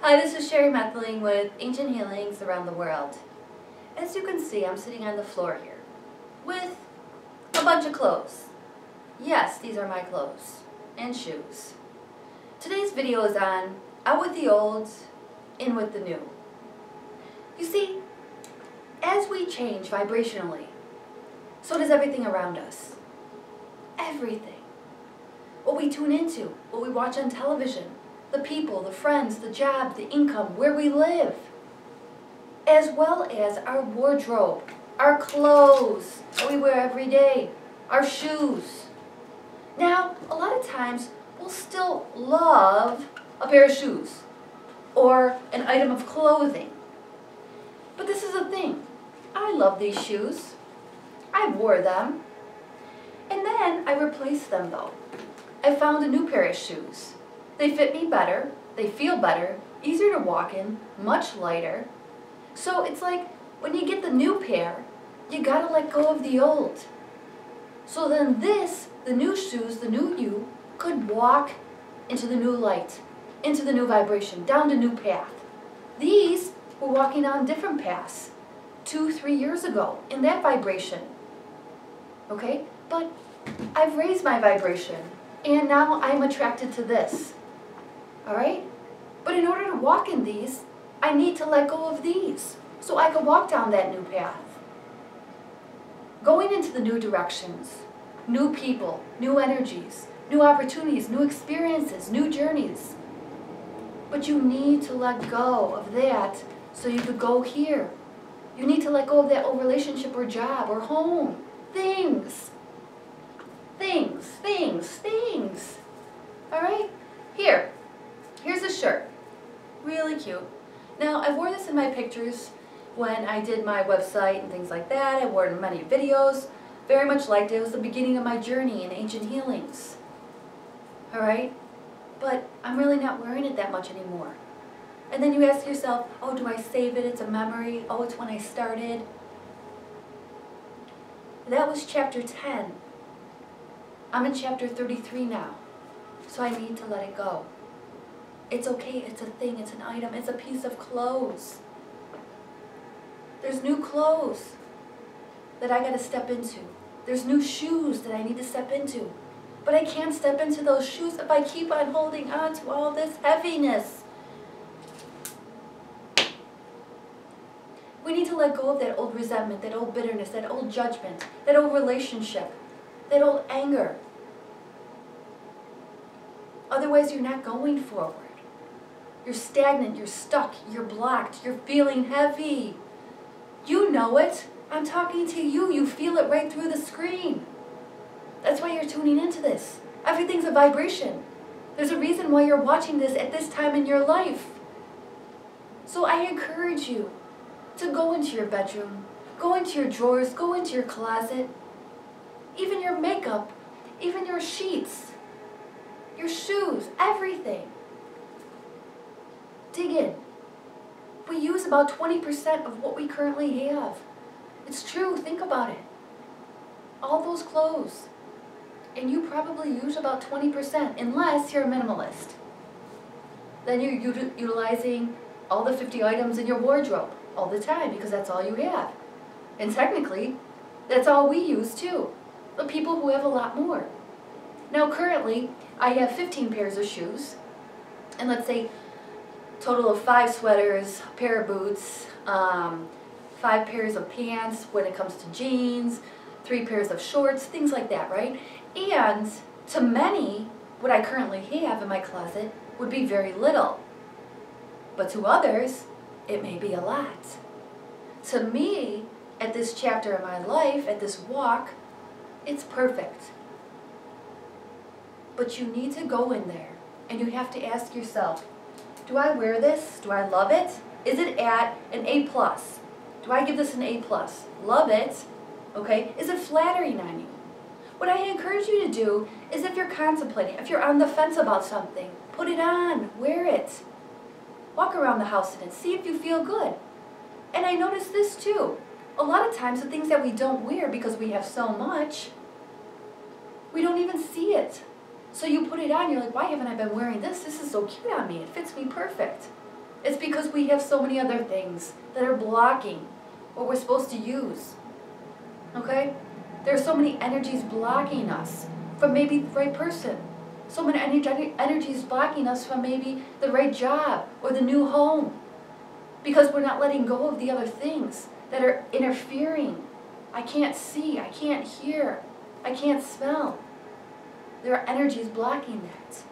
Hi, this is Sherry Methyling with Ancient Healings Around the World. As you can see, I'm sitting on the floor here with a bunch of clothes. Yes, these are my clothes and shoes. Today's video is on out with the old, in with the new. You see, as we change vibrationally, so does everything around us. Everything. What we tune into, what we watch on television, the people, the friends, the job, the income, where we live, as well as our wardrobe, our clothes that we wear every day, our shoes. Now, a lot of times, we'll still love a pair of shoes or an item of clothing. But this is the thing. I love these shoes. I wore them. And then I replaced them though. I found a new pair of shoes. They fit me better, they feel better, easier to walk in, much lighter. So it's like when you get the new pair, you gotta let go of the old. So then the new shoes, the new you, could walk into the new light, into the new vibration, down the new path. These were walking on different paths 2-3 years ago in that vibration. Okay? But I've raised my vibration and now I'm attracted to this. Alright? But in order to walk in these, I need to let go of these so I can walk down that new path. Going into the new directions, new people, new energies, new opportunities, new experiences, new journeys. But you need to let go of that so you could go here. You need to let go of that old relationship or job or home. Things. Alright? Here's a shirt. Really cute. Now, I wore this in my pictures when I did my website and things like that. I wore it in many videos. Very much liked it. It was the beginning of my journey in ancient healings. Alright? But I'm really not wearing it that much anymore. And then you ask yourself, oh, do I save it? It's a memory. Oh, it's when I started. That was chapter 10. I'm in chapter 33 now. So I need to let it go. It's okay, it's a thing, it's an item, it's a piece of clothes. There's new clothes that I gotta step into. There's new shoes that I need to step into. But I can't step into those shoes if I keep on holding on to all this heaviness. We need to let go of that old resentment, that old bitterness, that old judgment, that old relationship, that old anger. Otherwise, you're not going forward. You're stagnant, you're stuck, you're blocked, you're feeling heavy. You know it. I'm talking to you. You feel it right through the screen. That's why you're tuning into this. Everything's a vibration. There's a reason why you're watching this at this time in your life. So I encourage you to go into your bedroom, go into your drawers, go into your closet, even your makeup, even your sheets, your shoes, everything. Dig in. We use about 20% of what we currently have. It's true, think about it. All those clothes. And you probably use about 20% unless you're a minimalist. Then you're utilizing all the 50 items in your wardrobe all the time because that's all you have. And technically, that's all we use too. The people who have a lot more. Now currently, I have 15 pairs of shoes. And let's say total of 5 sweaters, a pair of boots, 5 pairs of pants when it comes to jeans, 3 pairs of shorts, things like that, right? And to many, what I currently have in my closet would be very little. But to others, it may be a lot. To me, at this chapter in my life, at this walk, it's perfect. But you need to go in there and you have to ask yourself, do I wear this? Do I love it? Is it at an A+? Do I give this an A+? Love it. Okay? Is it flattering on you? What I encourage you to do is if you're contemplating, if you're on the fence about something, put it on, wear it. Walk around the house in it, see if you feel good. And I noticed this too. A lot of times the things that we don't wear because we have so much, we don't even see it. So you put it on, you're like, why haven't I been wearing this? This is so cute on me. It fits me perfect. It's because we have so many other things that are blocking what we're supposed to use. Okay? There's so many energies blocking us from maybe the right person. So many energies blocking us from maybe the right job or the new home. Because we're not letting go of the other things that are interfering. I can't see, I can't hear, I can't smell. There are energies blocking that.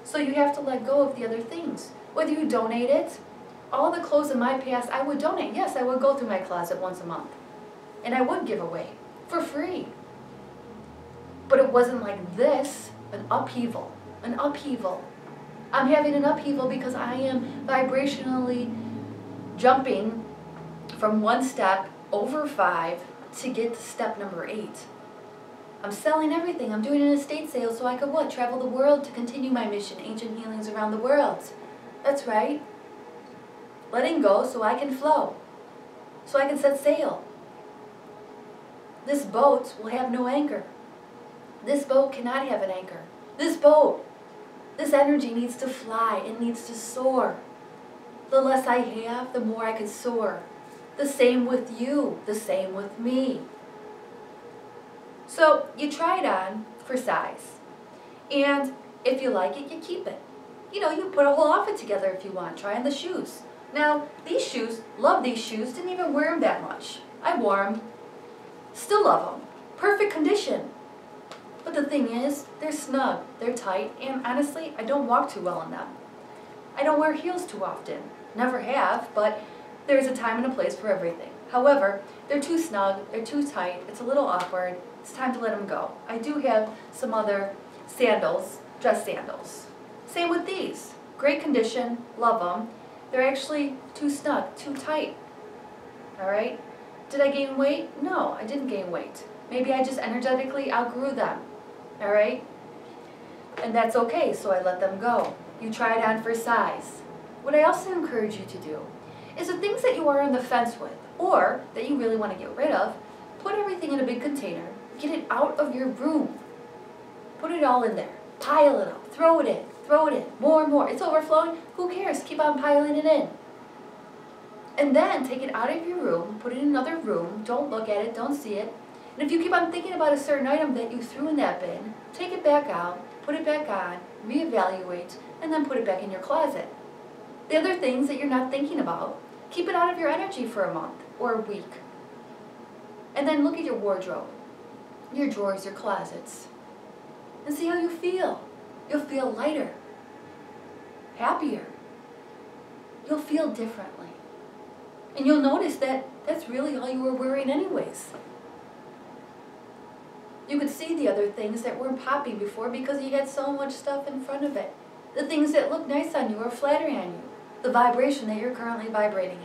So you have to let go of the other things. Whether you donate it, all the clothes in my past I would donate. Yes, I would go through my closet once a month. And I would give away for free. But it wasn't like this, an upheaval. An upheaval. I'm having an upheaval because I am vibrationally jumping from one step over 5 to get to step number 8. I'm selling everything. I'm doing an estate sale so I could what? Travel the world to continue my mission, ancient healings around the world. That's right. Letting go so I can flow. So I can set sail. This boat will have no anchor. This boat cannot have an anchor. This boat, this energy needs to fly. It needs to soar. The less I have, the more I can soar. The same with you. The same with me. So you try it on for size. And if you like it, you keep it. You know, you put a whole outfit together if you want. Try on the shoes. Now, these shoes, love these shoes, didn't even wear them that much. I wore them. Still love them. Perfect condition. But the thing is, they're snug, they're tight, and honestly, I don't walk too well in them. I don't wear heels too often. Never have, but there's a time and a place for everything. However, they're too snug, they're too tight, it's a little awkward, it's time to let them go. I do have some other sandals, dress sandals. Same with these. Great condition, love them. They're actually too snug, too tight. Alright? Did I gain weight? No, I didn't gain weight. Maybe I just energetically outgrew them. Alright? And that's okay, so I let them go. You try it on for size. What I also encourage you to do is the things that you are on the fence with, or that you really want to get rid of, put everything in a big container, get it out of your room. Put it all in there. Pile it up. Throw it in. More and more. It's overflowing. Who cares? Keep on piling it in. And then take it out of your room, put it in another room, don't look at it, don't see it. And if you keep on thinking about a certain item that you threw in that bin, take it back out, put it back on, reevaluate, and then put it back in your closet. The other things that you're not thinking about, keep it out of your energy for a month or a week. And then look at your wardrobe, your drawers, your closets, and see how you feel. You'll feel lighter, happier. You'll feel differently. And you'll notice that that's really all you were wearing anyways. You could see the other things that weren't popping before because you had so much stuff in front of it. The things that look nice on you or flattering on you. The vibration that you're currently vibrating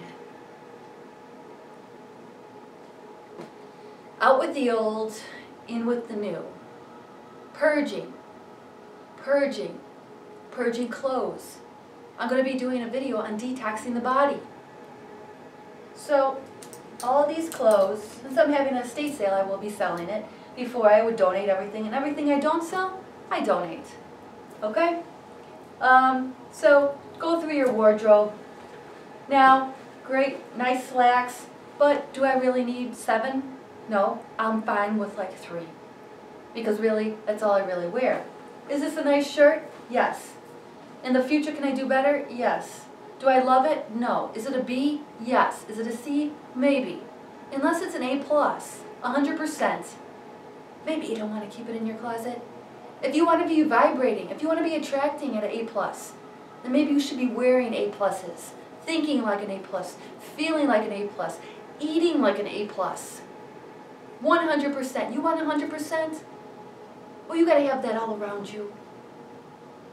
at. Out with the old, in with the new. Purging. Purging. Purging clothes. I'm going to be doing a video on detoxing the body. So, all these clothes, since I'm having an estate sale, I will be selling it. Before I would donate everything, and everything I don't sell, I donate. Okay? So, go through your wardrobe. Now, great, nice slacks, but do I really need 7? No, I'm fine with like 3. Because really, that's all I really wear. Is this a nice shirt? Yes. In the future, can I do better? Yes. Do I love it? No. Is it a B? Yes. Is it a C? Maybe. Unless it's an A+, 100%. Maybe you don't want to keep it in your closet. If you want to be vibrating, if you want to be attracting at an A+, then maybe you should be wearing A+, thinking like an A+, feeling like an A+, eating like an A+. 100%. You want 100%? Well, you got to have that all around you.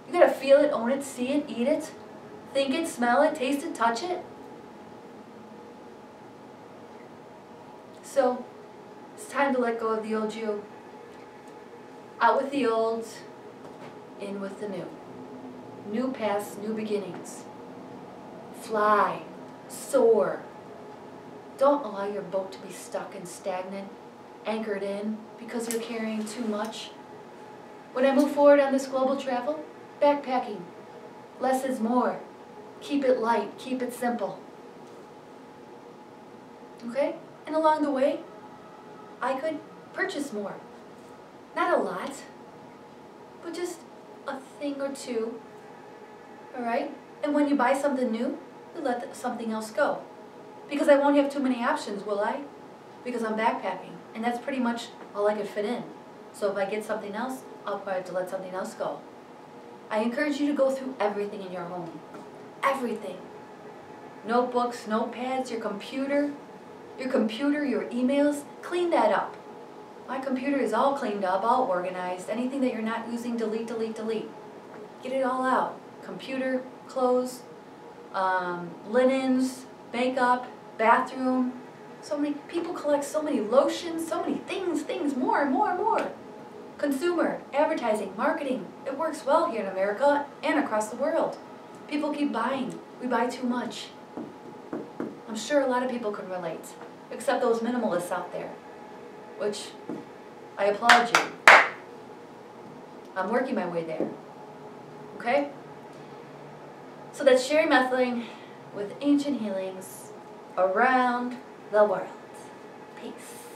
You got to feel it, own it, see it, eat it, think it, smell it, taste it, touch it. So, it's time to let go of the old you. Out with the old, in with the new. New paths, new beginnings. Fly, soar. Don't allow your boat to be stuck and stagnant, anchored in, because you're carrying too much. When I move forward on this global travel, backpacking. Less is more. Keep it light, keep it simple. Okay? And along the way, I could purchase more. Not a lot, but just a thing or two. Alright? And when you buy something new, you let something else go. Because I won't have too many options, will I? Because I'm backpacking. And that's pretty much all I could fit in. So if I get something else, I'll probably have to let something else go. I encourage you to go through everything in your home. Everything. Notebooks, notepads, your computer, your emails, clean that up. My computer is all cleaned up, all organized. Anything that you're not using, delete, delete, delete. Get it all out. Computer, clothes, linens, makeup, bathroom. So many people collect so many lotions, so many things, more and more and more. Consumer, advertising, marketing. It works well here in America and across the world. People keep buying. We buy too much. I'm sure a lot of people can relate, except those minimalists out there, which I applaud you. I'm working my way there. Okay? So that's Sherry Methling with Ancient Healings around the world. Peace.